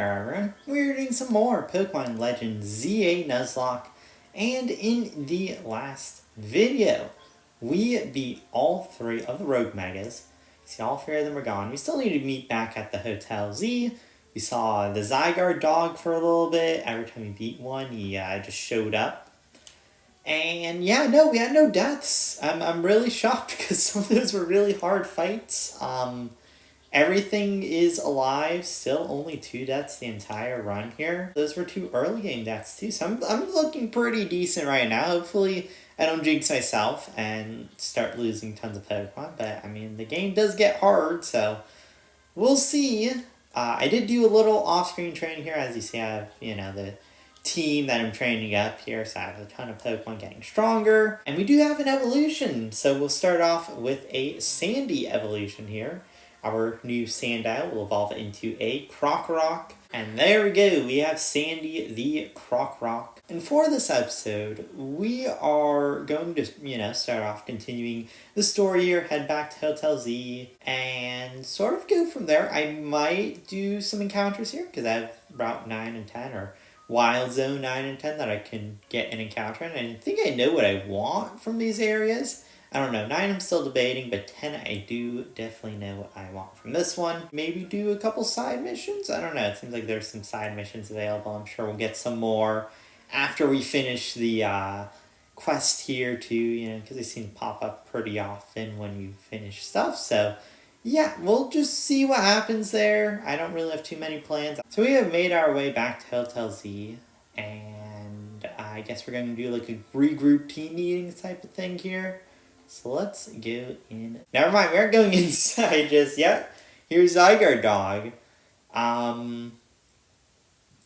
everyone, we're doing some more Pokemon Legends ZA Nuzlocke, and in the last video, we beat all 3 of the Rogue Megas. See, all 3 of them are gone. We still need to meet back at the Hotel Z. We saw the Zygarde dog for a little bit. Every time we beat one, he just showed up. And yeah, no, we had no deaths. I'm really shocked because some of those were really hard fights. Everything is alive, still only 2 deaths the entire run here. Those were 2 early game deaths too, so I'm looking pretty decent right now. Hopefully I don't jinx myself and start losing tons of Pokemon, but I mean, the game does get hard, so we'll see. I did do a little off-screen training here. As you see, I have, the team that I'm training up here, so I have a ton of Pokemon getting stronger. And we do have an evolution, so we'll start off with a Sandy evolution here. Our new Sandile will evolve into a Crocorock. And there we go, we have Sandy the Crocorock. And for this episode, we are going to, start off continuing the story here, head back to Hotel Z, and sort of go from there. I might do some encounters here, because I have Route 9 and 10, or Wild Zone 9 and 10 that I can get an encounter in. And I think I know what I want from these areas. I don't know, 9 I'm still debating, but 10 I do definitely know what I want from this one. Maybe do a couple side missions? I don't know, it seems like there's some side missions available. I'm sure we'll get some more after we finish the quest here too, because they seem to pop up pretty often when you finish stuff. So yeah, we'll just see what happens there. I don't really have too many plans. So we have made our way back to Hotel Z, and I guess we're going to do like a regroup team meetings type of thing here. So let's go in. Never mind, we aren't going inside just yet. Here's Zygarde dog.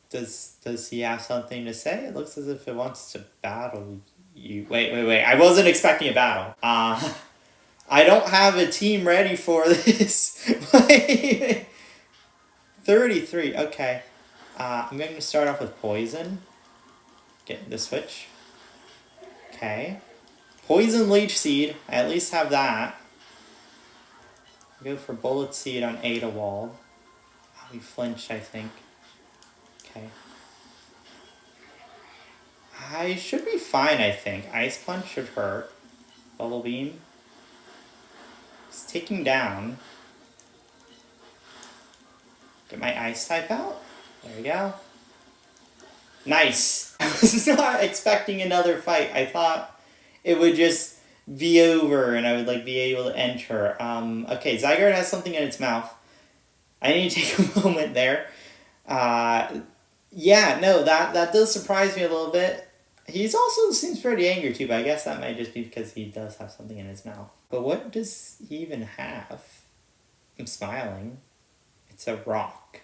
Does he have something to say? It looks as if it wants to battle you. Wait. I wasn't expecting a battle. I don't have a team ready for this. 33, okay. I'm going to start off with Poison. Get the switch. Okay. Poison Leech Seed, I at least have that. Go for Bullet Seed on Adewald. Oh, he flinched, I think. Okay. I should be fine, I think. Ice Punch should hurt. Bubble Beam. It's taking down. Get my Ice type out. There we go. Nice! I was not expecting another fight. I thought it would just be over and I would be able to enter. Okay, Zygarde has something in its mouth. I need to take a moment there. Yeah, no, that does surprise me a little bit. He's also seems pretty angry too, but I guess that might just be because he does have something in his mouth. But what does he even have? I'm smiling. It's a rock.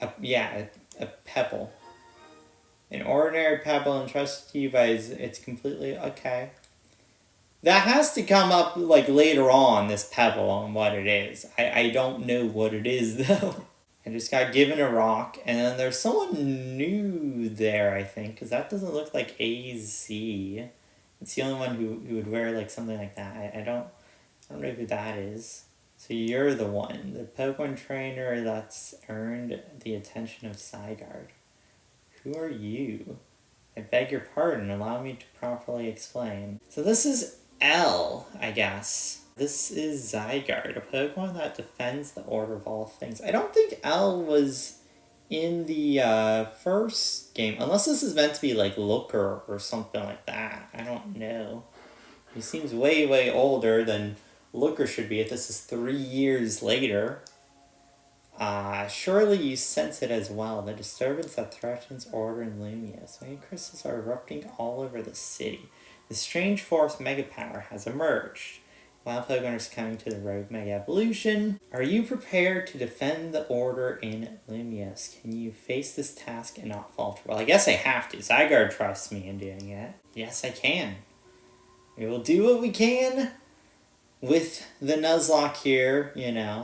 A pebble. An ordinary pebble entrusted to you by it's completely okay. That has to come up later on, this pebble, on what it is. I don't know what it is though. I just got given a rock, and then there's someone new there, I think, because that doesn't look like AZ. It's the only one who would wear something like that. I don't know who that is. So you're the one, the Pokemon trainer that's earned the attention of Zygarde. Who are you? I beg your pardon, allow me to properly explain. So this is L, I guess. This is Zygarde, a Pokemon that defends the order of all things. I don't think L was in the first game, unless this is meant to be Looker or something like that. I don't know. He seems way older than Looker should be if this is 3 years later. Surely you sense it as well. The disturbance that threatens order in Lumia. Swaying crystals are erupting all over the city. The strange force mega power has emerged. Wild Pokemon are coming to the Rogue Mega Evolution. Are you prepared to defend the order in Lumias? Can you face this task and not falter? Well, I guess I have to. Zygarde trusts me in doing it. Yes, I can. We will do what we can with the Nuzlocke here,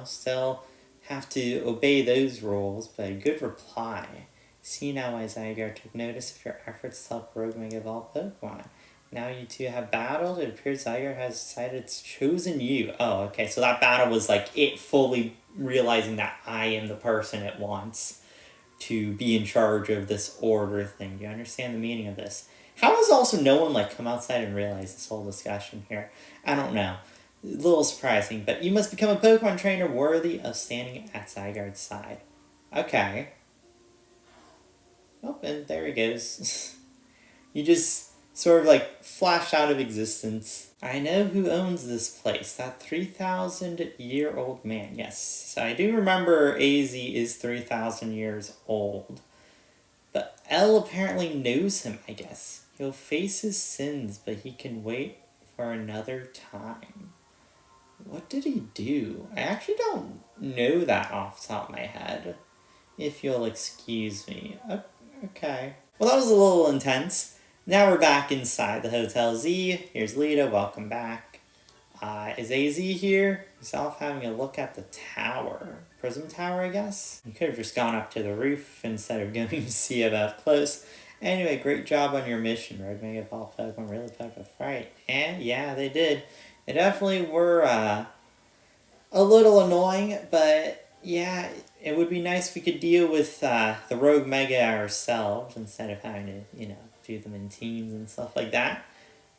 still have to obey those rules, but a good reply. See now why Zygarde took notice of your efforts to help Rogue Mega evolve Pokemon. Now you two have battled. It appears Zygarde has decided it's chosen you. Oh, okay. So that battle was like it fully realizing that I am the person it wants to be in charge of this order thing. Do you understand the meaning of this? How has also no one like come outside and realized this whole discussion here? I don't know. A little surprising, but you must become a Pokemon trainer worthy of standing at Zygarde's side. Okay. Oh, and there he goes. You just sort of like flashed out of existence. I know who owns this place. That 3,000-year-old man. Yes. So I do remember AZ is 3,000 years old. But L apparently knows him, I guess. He'll face his sins, but he can wait for another time. What did he do? I actually don't know that off the top of my head. If you'll excuse me. Okay. Well, that was a little intense. Now we're back inside the Hotel Z. Here's Lita. Welcome back. Is AZ here? He's off having a look at the tower. Prism Tower, I guess? You could have just gone up to the roof instead of going to see it up close. Anyway, great job on your mission. Rogue Mega Ball Pokemon really took a fright. And yeah, they did. They definitely were a little annoying, but yeah, it would be nice if we could deal with the Rogue Mega ourselves instead of having to, do them in teams and stuff like that.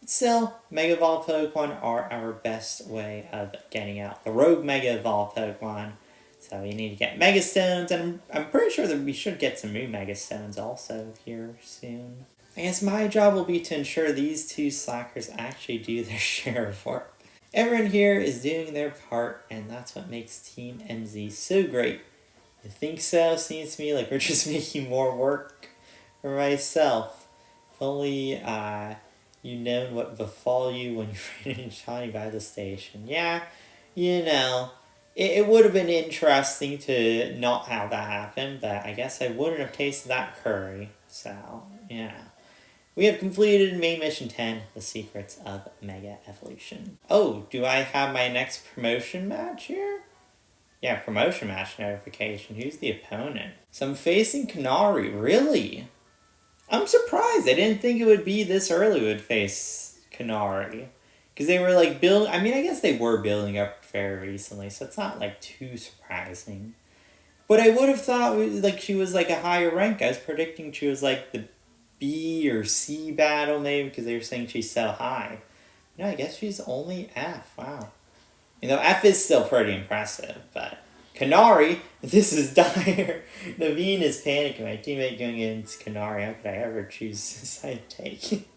Still, Mega Evolved Pokemon are our best way of getting out the Rogue Mega Evolved Pokemon. So we need to get Mega Stones, and I'm pretty sure that we should get some new Mega Stones also here soon. I guess my job will be to ensure these two slackers actually do their share of work. Everyone here is doing their part, and that's what makes Team MZ so great. You think so? Seems to me like we're just making more work for myself. If only you known what befall you when you ran into Johnny by the station. Yeah, it would have been interesting to not have that happen, but I guess I wouldn't have tasted that curry. So, yeah. We have completed main mission 10, The Secrets of Mega Evolution. Oh, do I have my next promotion match here? Yeah, promotion match notification. Who's the opponent? So I'm facing Canary. Really? I'm surprised. I didn't think it would be this early we would face Canary. Because they were like building... I mean, I guess they were building up very recently, so it's not like too surprising. But I would have thought like she was like a higher rank. I was predicting she was like the B or C battle maybe because they were saying she's so high. No, I guess she's only F. Wow. F is still pretty impressive, but... Canary, this is dire. Naveen is panicking. My teammate going against Canary. How could I ever choose a side take?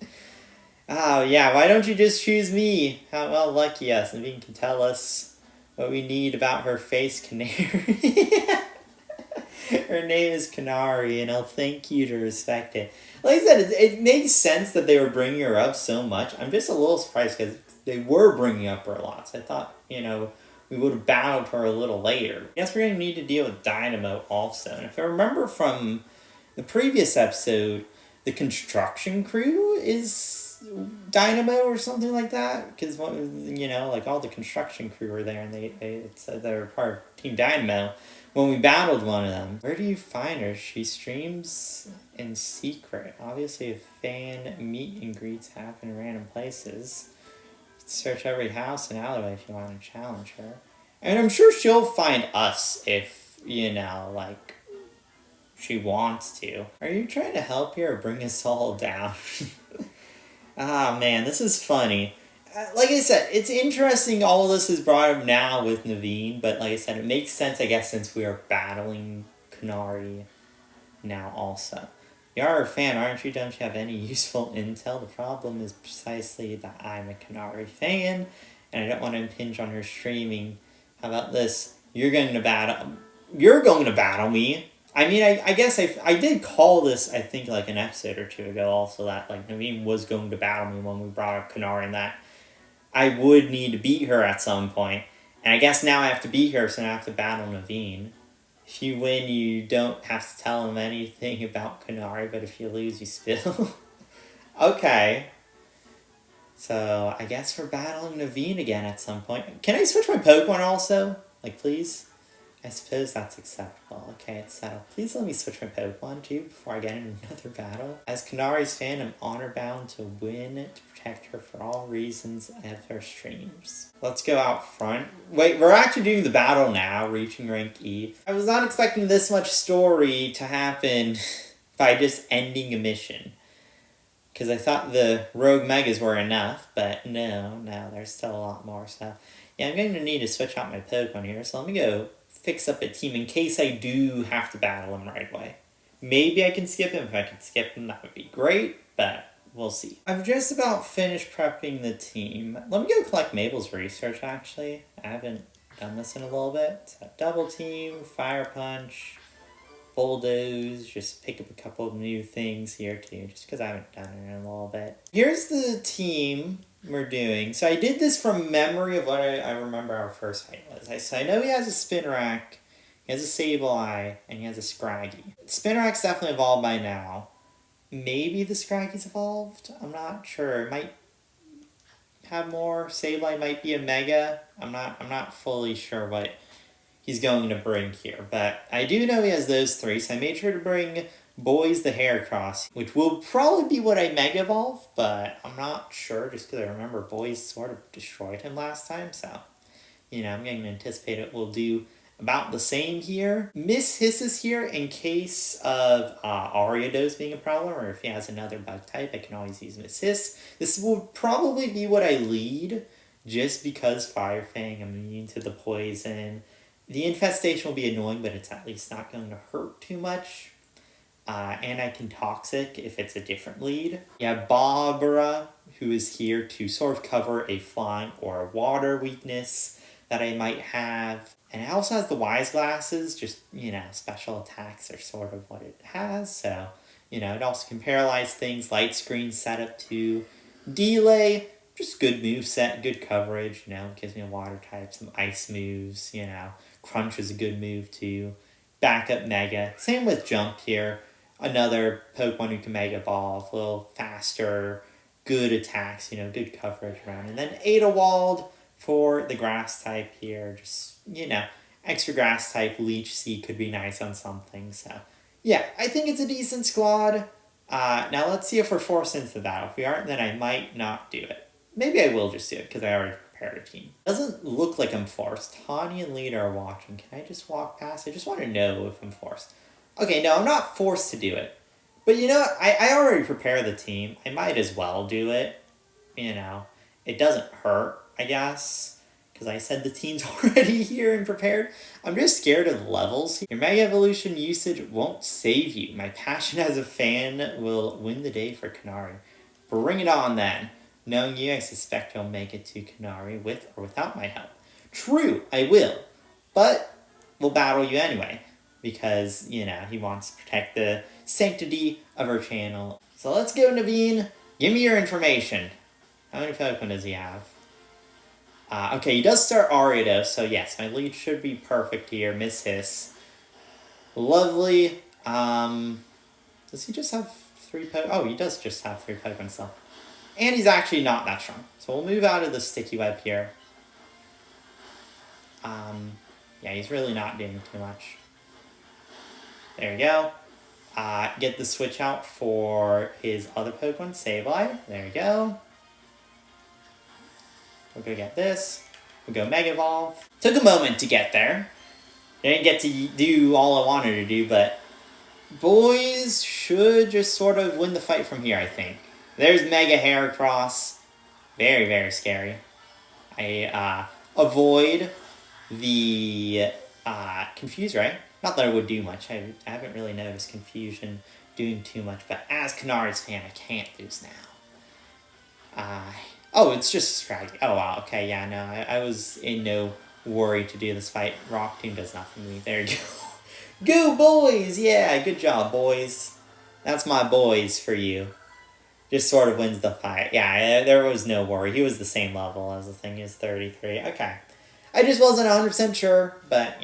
Oh, yeah, why don't you just choose me? How well lucky us. Naveen can tell us what we need about her face, Canary. Her name is Canary, and I'll thank you to respect it. Like I said, it makes sense that they were bringing her up so much. I'm just a little surprised because they were bringing up her a lot. So I thought, we would have battled her a little later. I guess we're going to need to deal with Dynamo also. And if I remember from the previous episode, the construction crew is Dynamo or something like that. Because, like all the construction crew were there and they said they were part of Team Dynamo when we battled one of them. Where do you find her? She streams in secret. Obviously, if fan meet and greets happen in random places. Search every house and alleyway if you want to challenge her. And I'm sure she'll find us if, she wants to. Are you trying to help here or bring us all down? Ah, man, this is funny. Like I said, it's interesting all of this is brought up now with Naveen, but like I said, it makes sense, I guess, since we are battling Canary now also. You are a fan, aren't you? Don't you have any useful intel? The problem is precisely that I'm a Canary fan, and I don't want to impinge on her streaming. How about this? You're going to battle me. I mean, I guess I did call this, I think, like an episode or two ago also, that like Naveen was going to battle me when we brought up Canary, and that I would need to beat her at some point. And I guess now I have to beat her, so I have to battle Naveen. If you win, you don't have to tell him anything about Canary, but if you lose, you spill. Okay. So, I guess we're battling Naveen again at some point. Can I switch my Pokemon also? Like, please? I suppose that's acceptable. Okay, it's settled. Please let me switch my Pokemon too before I get into another battle. As Kanari's fan, I'm honor bound to win to protect her for all reasons of her streams. Let's go out front. Wait, we're actually doing the battle now, reaching rank E. I was not expecting this much story to happen by just ending a mission. Because I thought the Rogue Megas were enough, but no, there's still a lot more. So, yeah, I'm going to need to switch out my Pokemon here. So let me go fix up a team in case I do have to battle him right away. Maybe I can skip him. If I can skip him, that would be great, but we'll see. I've just about finished prepping the team. Let me go collect Mabel's research, actually. I haven't done this in a little bit. So, double team, Fire Punch, Bulldoze, just pick up a couple of new things here too, just because I haven't done it in a little bit. Here's the team we're doing. So I did this from memory of what I remember our first fight was. So I know he has a Spinarak, he has a Sableye, and he has a Scraggy. Spinarak's definitely evolved by now. Maybe the Scraggy's evolved? I'm not sure. It might have more. Sableye might be a Mega. I'm not fully sure what he's going to bring here. But I do know he has those three, so I made sure to bring Boys the Heracross, which will probably be what I Mega Evolve, but I'm not sure just because I remember Boys sort of destroyed him last time, so, I'm going to anticipate it will do about the same here. Miss Hiss is here in case of Ariados being a problem, or if he has another bug type, I can always use Miss Hiss. This will probably be what I lead, just because Fire Fang, I'm immune to the poison. The infestation will be annoying, but it's at least not going to hurt too much. And I can Toxic if it's a different lead. You have Barbara, who is here to sort of cover a flying or a water weakness that I might have. And it also has the Wise Glasses, just, special attacks are sort of what it has. So, it also can paralyze things, light screen setup too. Delay, just good move set, good coverage, gives me a water type, some ice moves, Crunch is a good move too. Backup Mega. Same with Jump here. Another Pokemon who can Mega Evolve, a little faster, good attacks, good coverage around. And then Adewald for the Grass type here. Just, extra Grass type, Leech Seed could be nice on something. So, yeah, I think it's a decent squad. Now let's see if we're forced into that. If we aren't, then I might not do it. Maybe I will just do it because I already prepared a team. Doesn't look like I'm forced. Tawny and Lita are watching. Can I just walk past? I just want to know if I'm forced. Okay, no, I'm not forced to do it. But you know what? I already prepared the team. I might as well do it. It doesn't hurt, I guess. Because I said the team's already here and prepared. I'm just scared of the levels. Your Mega Evolution usage won't save you. My passion as a fan will win the day for Kanari. Bring it on then. Knowing you, I suspect you'll make it to Kanari with or without my help. True, I will. But we'll battle you anyway. Because, he wants to protect the sanctity of our channel. So let's go, Naveen. Give me your information. How many Pokemon does he have? Okay, he does start Ariados, so yes, my lead should be perfect here. Miss Hiss. Lovely. Does he just have 3 Pokemon? Oh, he does just have 3 Pokemon still. And he's actually not that strong. So we'll move out of the sticky web here. Yeah, he's really not doing too much. There we go. Get the switch out for his other Pokemon, Sableye. There we go. We'll go get this. We'll go Mega Evolve. Took a moment to get there. Didn't get to do all I wanted to do, but boys should just sort of win the fight from here, I think. There's Mega Heracross. Very, very scary. I avoid the Confuse, right? Not that I would do much. I haven't really noticed Confusion doing too much, but as Kanari's fan, I can't lose now. Oh, it's just Scraggy. Oh, wow. Okay, yeah, no, I was in no worry to do this fight. Rock Tomb does nothing to me. There you go. Go, boys! Yeah, good job, boys. That's my boys for you. Just sort of wins the fight. Yeah, there was no worry. He was the same level as the thing. He was 33. Okay. I just wasn't 100% sure, but,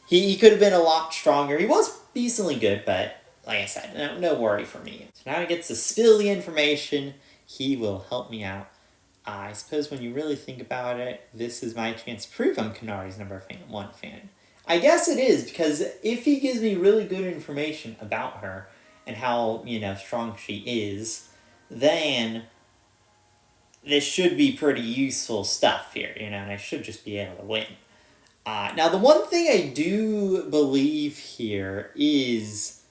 He could have been a lot stronger. He was decently good, but, like I said, no worry for me. So now he gets to spill the information. He will help me out. I suppose when you really think about it, this is my chance to prove I'm Kanari's #1 fan. I guess it is, because if he gives me really good information about her and how, strong she is, then this should be pretty useful stuff here, and I should just be able to win. Now, the one thing I do believe here is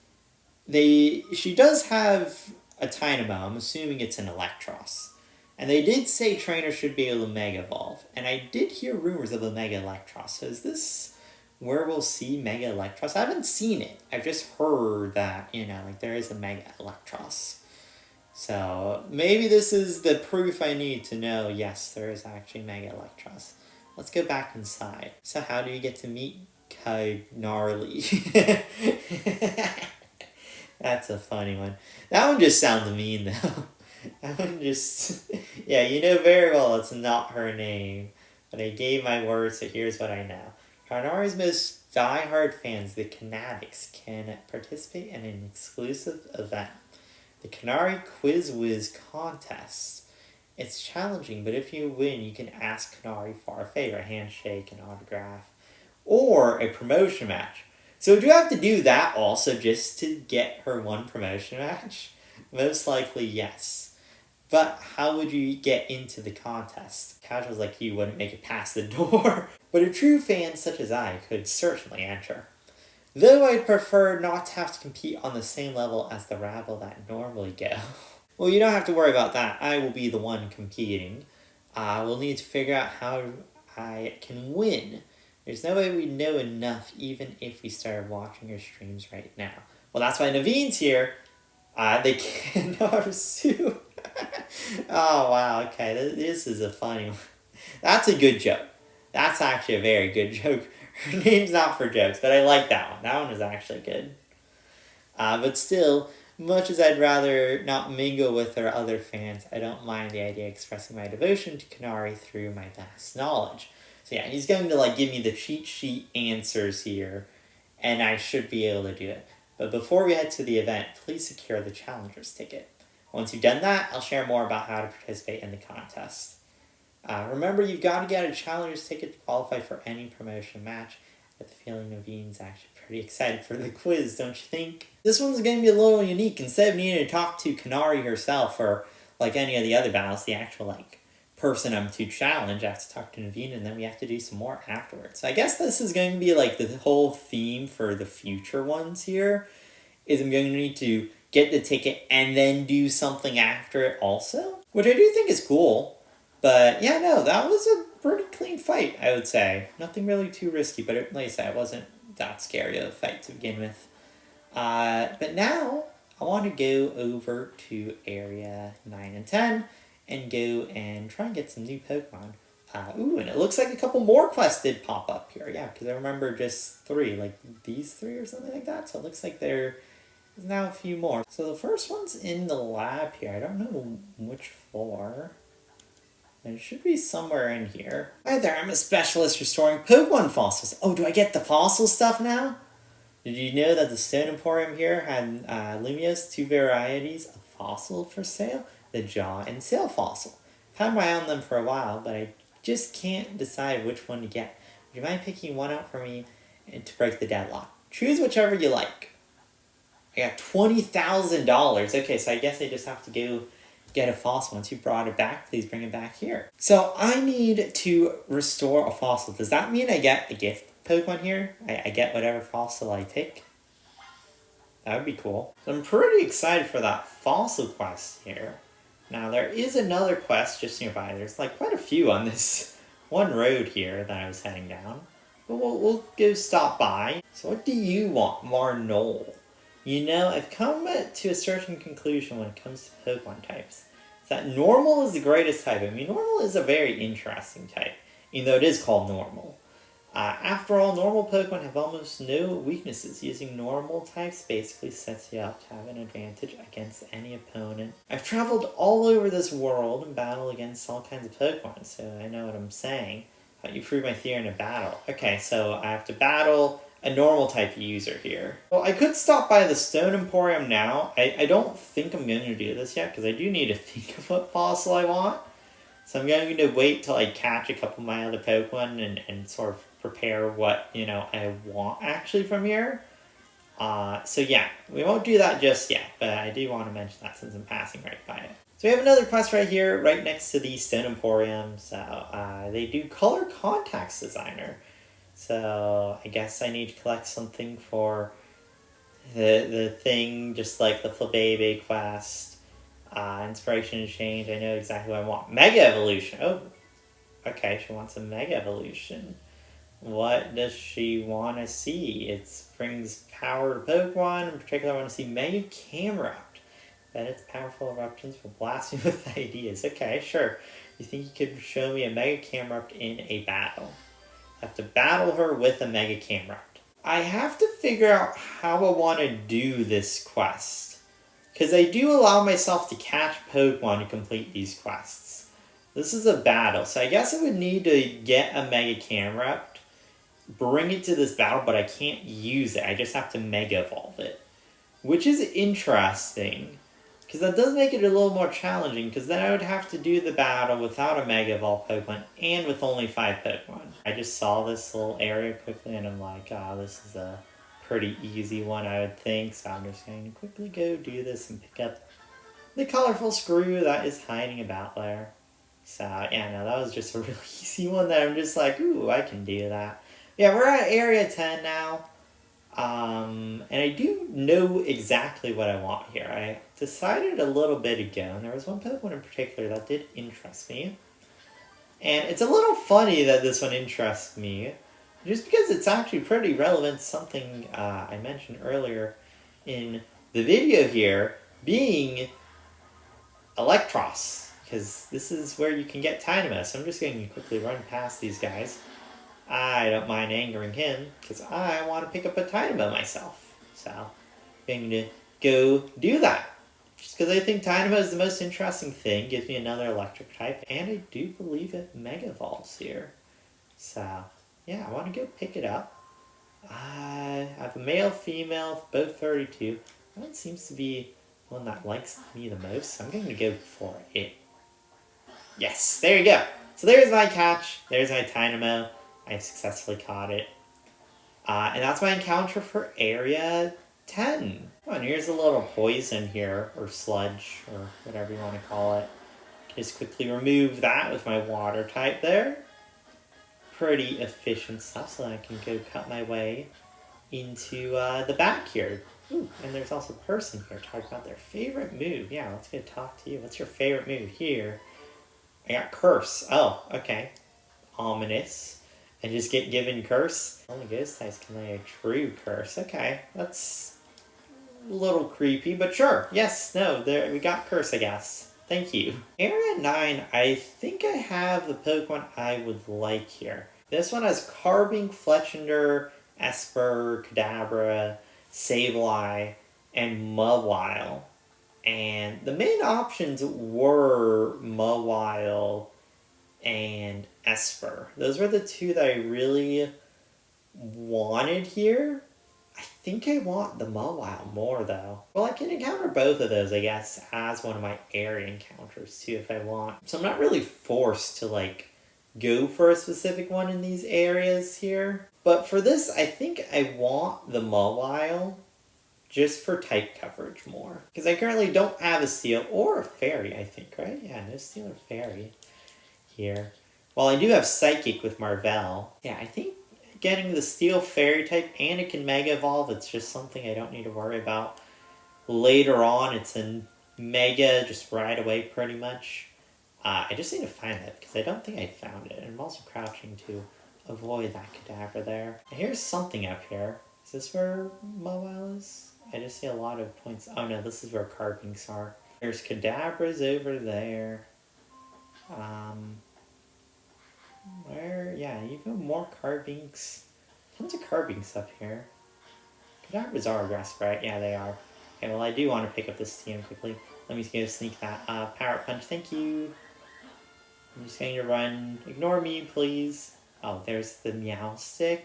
she does have a Dynamo. I'm assuming it's an Electros. And they did say trainers should be able to Mega Evolve. And I did hear rumors of a Mega Electros. So is this where we'll see Mega Electros? I haven't seen it. I've just heard that, there is a Mega Electros. So maybe this is the proof I need to know, yes, there is actually Mega Electros. Let's go back inside. So how do you get to meet Gnarly? That's a funny one. That one just sounds mean, though. That one just... Yeah, you know very well it's not her name. But I gave my word, so here's what I know. Carnari's most die-hard fans, the Canatics, can participate in an exclusive event. The Canary Quiz Whiz Contest. It's challenging, but if you win, you can ask Canary for a favor, a handshake, an autograph, or a promotion match. So do you have to do that also just to get her one promotion match? Most likely, yes. But how would you get into the contest? Casuals like you wouldn't make it past the door. But a true fan such as I could certainly enter. Though I'd prefer not to have to compete on the same level as the rabble that normally go. Well, you don't have to worry about that. I will be the one competing. We'll need to figure out how I can win. There's no way we know enough even if we started watching your streams right now. Well, that's why Naveen's here. They cannot sue. Oh, wow, okay. This is a funny one. That's a good joke. That's actually a very good joke. Her name's not for jokes, but I like that one. That one is actually good. But still, much as I'd rather not mingle with our other fans, I don't mind the idea of expressing my devotion to Canary through my vast knowledge. So yeah, he's going to give me the cheat sheet answers here, and I should be able to do it. But before we head to the event, please secure the Challenger's ticket. Once you've done that, I'll share more about how to participate in the contest. Remember, you've got to get a Challenger's ticket to qualify for any promotion match. I get the feeling Naveen's actually pretty excited for the quiz, don't you think? This one's going to be a little unique. Instead of needing to talk to Canary herself or like any of the other battles, the actual person I'm to challenge, I have to talk to Naveen, and then we have to do some more afterwards. So I guess this is going to be the whole theme for the future ones here, is I'm going to need to get the ticket and then do something after it also, which I do think is cool. But yeah, no, that was a pretty clean fight, I would say. Nothing really too risky, but like I said, it wasn't that scary of a fight to begin with. But now, I want to go over to Area 9 and 10 and go and try and get some new Pokemon. And it looks like a couple more quests did pop up here. Yeah, because I remember just 3, like these 3 or something like that. So it looks like there's now a few more. So the first one's in the lab here. I don't know which floor. It should be somewhere in here. Hi there, I'm a specialist restoring Pokemon fossils. Oh, do I get the fossil stuff now? Did you know that the Stone Emporium here had Lumiose 2 varieties of fossil for sale? The Jaw and Sail fossil. I've had my eye on them for a while, but I just can't decide which one to get. Would you mind picking one out for me and to break the deadlock? Choose whichever you like. I got $20,000. Okay, so I guess I just have to go get a fossil. Once you brought it back, please bring it back here. So I need to restore a fossil. Does that mean I get a gift Pokemon here? I get whatever fossil I take? That would be cool. So I'm pretty excited for that fossil quest here. Now there is another quest just nearby. There's quite a few on this one road here that I was heading down. But we'll go stop by. So what do you want, Marnol? I've come to a certain conclusion when it comes to Pokemon types. It's that normal is the greatest type. I mean, normal is a very interesting type, even though it is called normal. After all, normal Pokemon have almost no weaknesses. Using normal types basically sets you up to have an advantage against any opponent. I've traveled all over this world and battled against all kinds of Pokemon, so I know what I'm saying. You proved my theory in a battle. Okay, so I have to battle a normal type user here. Well, I could stop by the Stone Emporium now. I don't think I'm going to do this yet, because I do need to think of what fossil I want. So I'm going to wait till I catch a couple of my other Pokemon and sort of prepare what, I want actually from here. So yeah, we won't do that just yet, but I do want to mention that since I'm passing right by it. So we have another quest right here, right next to the Stone Emporium. So they do color contacts designer. So I guess I need to collect something for the thing, just like the Flabébé quest. Inspiration Exchange, I know exactly what I want. Mega Evolution. Oh, okay, she wants a Mega Evolution. What does she want to see? It brings power to Pokemon. In particular, I want to see Mega Camerupt. That its powerful eruptions will blast me with ideas. Okay, sure. You think you could show me a Mega Camerupt in a battle? I have to battle her with a Mega Camerupt. I have to figure out how I want to do this quest. Because I do allow myself to catch Pokemon to complete these quests. This is a battle, so I guess I would need to get a Mega Camerupt, bring it to this battle, but I can't use it. I just have to Mega Evolve it. Which is interesting, because that does make it a little more challenging, because then I would have to do the battle without a Mega Evolve Pokemon, and with only 5 Pokemon. I just saw this little area quickly, and I'm like, this is a pretty easy one, I would think, so I'm just going to quickly go do this and pick up the colorful screw that is hiding about there. So, yeah, no, that was just a really easy one that I'm just like, ooh, I can do that. Yeah, we're at Area 10 now, and I do know exactly what I want here. I decided a little bit ago, and there was one Pokemon in particular that did interest me. And it's a little funny that this one interests me, just because it's actually pretty relevant to something I mentioned earlier in the video here, being Electros, because this is where you can get Tynamo. So I'm just going to quickly run past these guys. I don't mind angering him, because I want to pick up a Tynamo myself. So I'm going to go do that. Just because I think Tynamo is the most interesting thing, gives me another electric type, and I do believe it Mega Evolves here. So yeah, I want to go pick it up. I have a male, female, both 32. That one seems to be the one that likes me the most, so I'm going to go for it. Yes, there you go. So there's my catch. There's my Tynamo. I successfully caught it. And that's my encounter for Area 10. Oh, and here's a little poison here, or sludge, or whatever you want to call it. Just quickly remove that with my water type there. Pretty efficient stuff, so that I can go cut my way into the back here. Ooh, and there's also a person here talking about their favorite move. Yeah, let's go talk to you. What's your favorite move here? I got Curse. Oh, okay. Ominous. I just get given Curse. Only ghost types can lay a true Curse. Okay, that's a little creepy, but sure. Yes, no, there we got Curse, I guess. Thank you. Area 9, I think I have the Pokemon I would like here. This one has Carbink, Fletchinder, Esper, Kadabra, Sableye, and Mawile. And the main options were Mawile and Esper. Those were the two that I really wanted here. I think I want the Mawile more, though. Well, I can encounter both of those, I guess, as one of my area encounters, too, if I want. So I'm not really forced to, go for a specific one in these areas here. But for this, I think I want the Mawile just for type coverage more. Because I currently don't have a Steel or a Fairy, I think, right? Yeah, no Steel or Fairy here. While I do have Psychic with Marvell, yeah, I think getting the Steel Fairy type and it can Mega Evolve, it's just something I don't need to worry about. Later on, it's in Mega just right away pretty much. I just need to find that because I don't think I found it. And I'm also crouching to avoid that Kadabra there. And here's something up here. Is this where Mawile is? I just see a lot of points. Oh no, this is where Carbinks are. There's Kadabras over there. Yeah, even more Carbinks. Tons of Carbinks up here. Kadabras are aggressive, right? Yeah, they are. Okay, well, I do want to pick up this TM quickly. Let me go sneak that. Power Punch, thank you. I'm just going to run. Ignore me, please. Oh, there's the Meowstic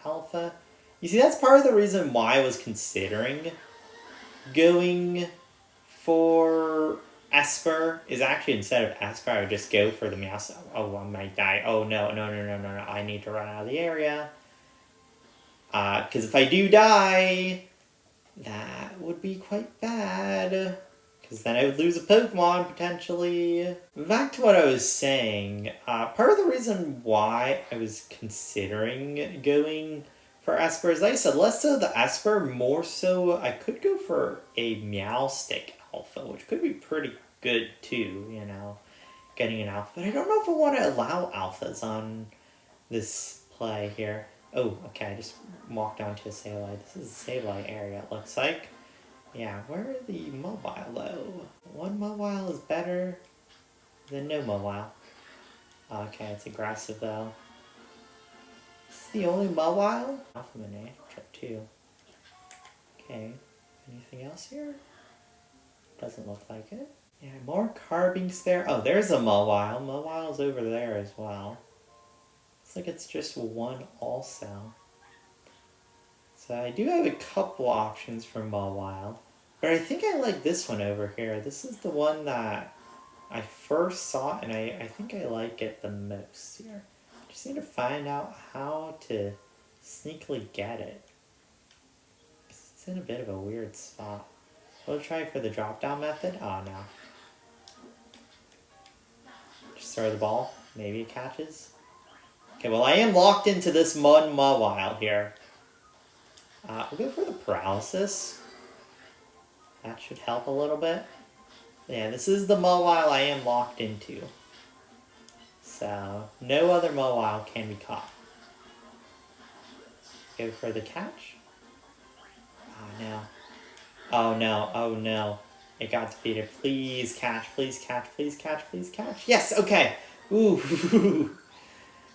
Alpha. You see, that's part of the reason why I was considering going for Esper is actually, instead of Esper, I would just go for the Meowth. Oh, I might die. Oh, no. I need to run out of the area. Because if I do die, that would be quite bad. Because then I would lose a Pokemon, potentially. Back to what I was saying. Part of the reason why I was considering going for Esper is, like I said, less so the Esper, more so I could go for a Meowstic Alpha, which could be pretty good too, you know, getting an Alpha. But I don't know if I want to allow Alphas on this play here. Oh, okay, I just walked onto a Sableye. This is a Sableye area, it looks like. Yeah, where are the Mobile, though? One Mobile is better than no Mobile. Okay, it's aggressive, though. Is this the only Mobile? Alpha Manectric, too. Okay, anything else here? Doesn't look like it. Yeah, more Carbinks there. Oh, there's a Mobile. Mobile's over there as well. Looks like it's just one also. So I do have a couple options for Mawile, but I think I like this one over here. This is the one that I first saw, and I think I like it the most here. Just need to find out how to sneakily get it. It's in a bit of a weird spot. We'll try for the drop-down method. Oh, no. Just throw the ball. Maybe it catches. Okay, well, I am locked into this Mawile here. We'll go for the Paralysis. That should help a little bit. Yeah, this is the Mawile I am locked into. So, no other Mawile can be caught. Go for the catch. Oh, no. Oh, no. Oh, no. It got defeated. Please catch. Please catch. Please catch. Please catch. Yes! Okay! Ooh.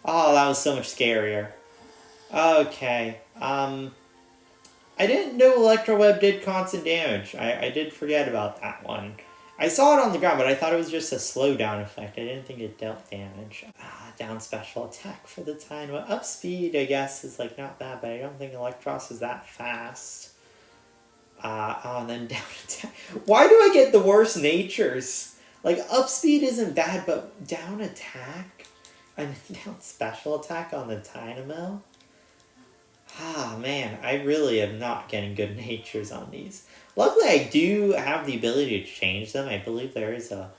Oh, that was so much scarier. Okay. I didn't know Electroweb did constant damage. I did forget about that one. I saw it on the ground, but I thought it was just a slowdown effect. I didn't think it dealt damage. Down special attack for the time. Well, up speed, I guess, is like not bad, but I don't think Electros is that fast. And then down attack. Why do I get the worst natures? Like, up speed isn't bad, but down attack? And down special attack on the Dynamo? Ah, man, I really am not getting good natures on these. Luckily, I do have the ability to change them. I believe there is a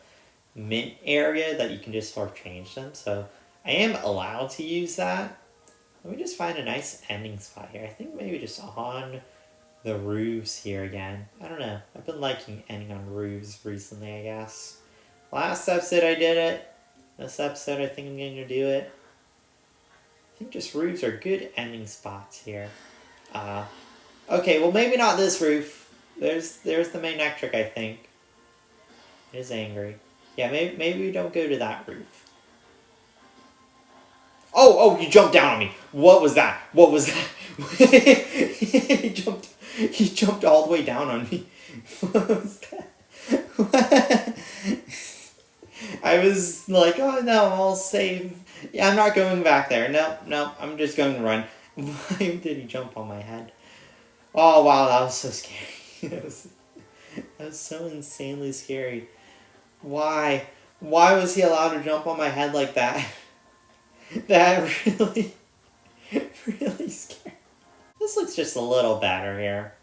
mint area that you can just sort of change them, so I am allowed to use that. Let me just find a nice ending spot here. I think maybe just on the roofs here again. I don't know. I've been liking ending on roofs recently, I guess. Last episode I did it. This episode I think I'm going to do it. I think just roofs are good ending spots here. Okay, well maybe not this roof. There's the Manectric, I think. It is angry. Yeah, maybe we don't go to that roof. Oh, you jumped down on me. What was that? What was that? he jumped all the way down on me. What was that? What? I was like, oh no, I'm all safe. Yeah, I'm not going back there. No, I'm just going to run. Why did he jump on my head? Oh wow, that was so scary. that was so insanely scary. Why? Why was he allowed to jump on my head like that? That really scary. This looks just a little better here.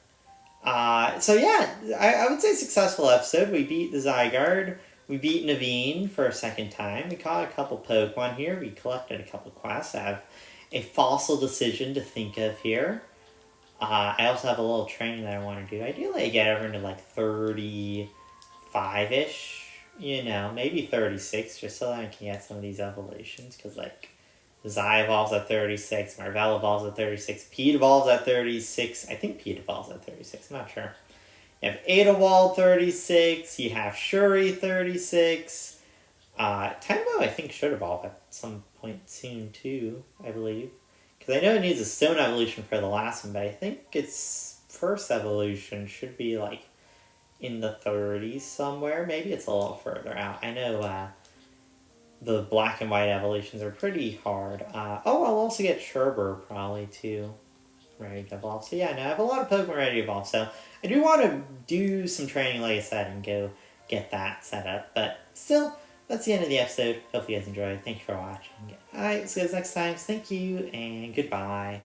So yeah, I would say successful episode. We beat the Zygarde. We beat Naveen for a second time. We caught a couple Pokemon here. We collected a couple quests. I have a fossil decision to think of here. I also have a little training that I want to do. Ideally, I get over into like 35-ish. You know, maybe 36, just so that I can get some of these evolutions. Because like, Zai evolves at 36, Marvel evolves at 36, Pete evolves at 36. I think Pete evolves at 36, I'm not sure. You have Adewald 36, you have Shuri 36. Tenmo I think should evolve at some point soon too, I believe. Because I know it needs a stone evolution for the last one, but I think its first evolution should be like in the 30s somewhere. Maybe it's a little further out. I know the black and white evolutions are pretty hard. I'll also get Sherber probably too. Ready to evolve. So yeah, now I have a lot of Pokemon ready to evolve. So I do want to do some training, like I said, and go get that set up. But still, that's the end of the episode. Hope you guys enjoyed. Thank you for watching. Alright, see you guys next time. Thank you, and goodbye.